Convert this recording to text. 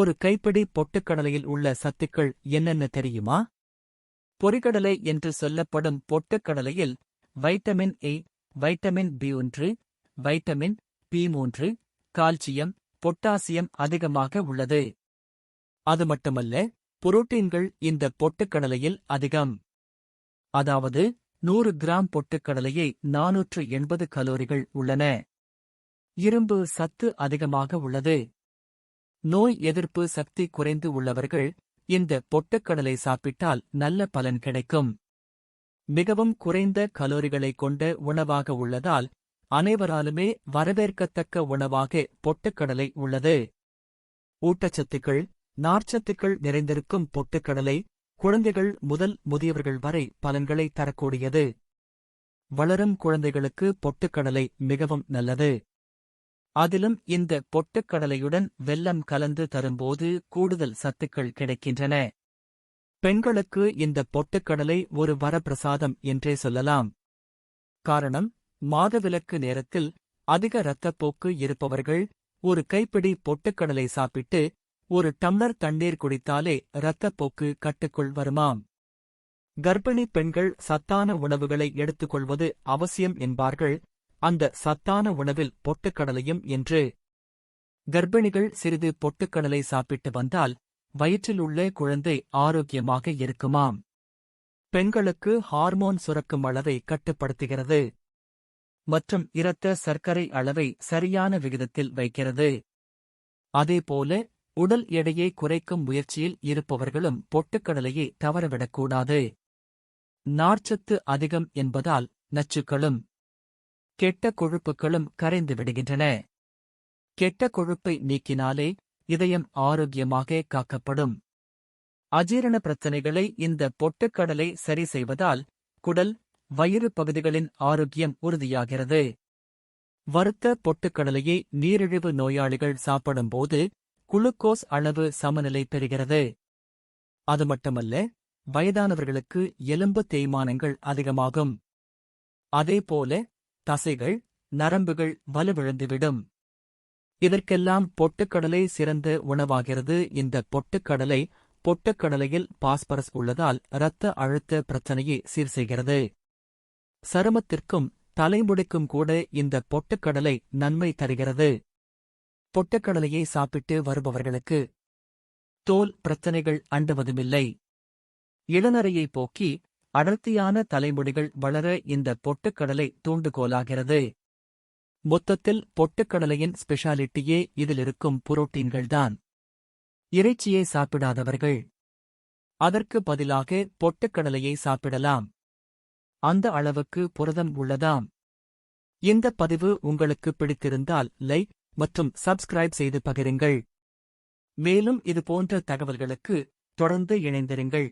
ஒரு கைப்பிடி பொட்டுக்கடலையில் உள்ள சத்துக்கள் என்னென்ன தெரியுமா? பொரிகடலை என்று சொல்லப்படும் பொட்டுக்கடலையில் vitamin A, vitamin B one, vitamin பி3, கால்சியம், பொட்டாசியம் அதிகமாக உள்ளது. அது மட்டுமல்ல, புரோட்டீன்கள் இந்த பொட்டுக்கடலையில் அதிகம். அதாவது 100 கிராம் பொட்டுக்கடலையை 480 கலோரிகள் உள்ளன. இரும்பு சத்து அதிகமாக உள்ளது. நோய் எதிர்ப்பு சக்தி குறைந்து உள்ளவர்கள் இந்த பொட்டுக்கடலை சாப்பிட்டால் நல்ல பலன் கிடைக்கும். மிகவும் குறைந்த கலோரிகளை கொண்ட உணவாக உள்ளதால் அனைவராலுமே வரவேற்கத்தக்க உணவாக பொட்டுக்கடலை உள்ளது. ஊட்டச்சத்துக்கள், நார்ச்சத்துக்கள் நிறைந்திருக்கும் பொட்டுக்கடலை குழந்தைகள் முதல் முதியவர்கள் வரை பலன்களை தரக்கூடியது. வளரும் குழந்தைகளுக்கு பொட்டுக்கடலை மிகவும் நல்லது. அதிலும் இந்த பொட்டுக்கடலையுடன் வெல்லம் கலந்து தரும்போது கூடுதல் சத்துக்கள் கிடைக்கின்றன. பெண்களுக்கு இந்த பொட்டுக்கடலை ஒரு வரப்பிரசாதம் என்றே சொல்லலாம். காரணம், மாதவிலக்கு நேரத்தில் அதிக இரத்தப்போக்கு இருப்பவர்கள் ஒரு கைப்பிடி பொட்டுக்கடலை சாப்பிட்டு 1 டம்ளர் தண்ணீர் குடித்தாலே இரத்தப்போக்கு கட்டுக்குள் வருமாம். கர்ப்பிணி பெண்கள் சத்தான உணவுகளை எடுத்துக்கொள்வது அவசியம் என்பார்கள். அந்த சத்தான உணவில் பொட்டுக்கடலையும் என்று. கர்ப்பிணிகள் சிறிது பொட்டுக்கடலை சாப்பிட்டு வந்தால் வயிற்றில் உள்ள குழந்தை ஆரோக்கியமாக இருக்குமாம். பெண்களுக்கு ஹார்மோன் சுரக்கும் அளவை கட்டுப்படுத்துகிறது மற்றும் இரத்த சர்க்கரை அளவை சரியான விகிதத்தில் வைக்கிறது. அதேபோல உடல் எடையை குறைக்கும் முயற்சியில் இருப்பவர்களும் பொட்டுக்கடலையை தவறவிடக்கூடாது. நார்ச்சத்து அதிகம் என்பதால் நச்சுக்களும் கெட்ட கொழுப்புகளும் கரைந்து விடுகின்றன. கெட்ட கொழுப்பை நீக்கினாலே இதயம் ஆரோக்கியமாக காக்கப்படும். அஜீரண பிரச்சனைகளை இந்த பொட்டுக்கடலை சரி செய்வதால் குடல், வயிறு பகுதிகளின் ஆரோக்கியம் உறுதியாகிறது. வறுத்த பொட்டுக்கடலையை நீரிழிவு நோயாளிகள் சாப்பிடும்போது குளுக்கோஸ் அளவு சமநிலை பெறுகிறது. அது மட்டுமல்ல, வயதானவர்களுக்கு எலும்பு தேய்மானங்கள் அதிகமாகும். அதேபோல தசைகள், நரம்புகள் வலுவிழந்துவிடும். இதற்கெல்லாம் பொட்டுக்கடலை சிறந்த உணவாகிறது. இந்த பொட்டுக்கடலையில் பாஸ்பரஸ் உள்ளதால் இரத்த அழுத்த பிரச்சனையை சீர் செய்கிறது. சருமத்திற்கும் தலைமுடிக்கும் கூட இந்த பொட்டுக்கடலை நன்மை தருகிறது. பொட்டுக்கடலையை சாப்பிட்டு வருபவர்களுக்கு தோல் பிரச்சனைகள் அண்டுவதுமில்லை. இளநரையை போக்கி அடர்த்தியான தலைமுடிகள் வளர இந்த பொட்டுக்கடலை தூண்டுகோலாகிறது. மொத்தத்தில் பொட்டுக்கடலையின் ஸ்பெஷாலிட்டியே இதிலிருக்கும் புரோட்டீன்கள்தான். இறைச்சியை சாப்பிடாதவர்கள் அதற்கு பதிலாக பொட்டுக்கடலையை சாப்பிடலாம். அந்த அளவுக்கு புரதம் உள்ளதாம். இந்த பதிவு உங்களுக்கு பிடித்திருந்தால் லைக் மற்றும் சப்ஸ்கிரைப் செய்து பகிருங்கள். மேலும் இது போன்ற தகவல்களுக்கு தொடர்ந்து இணைந்திருங்கள்.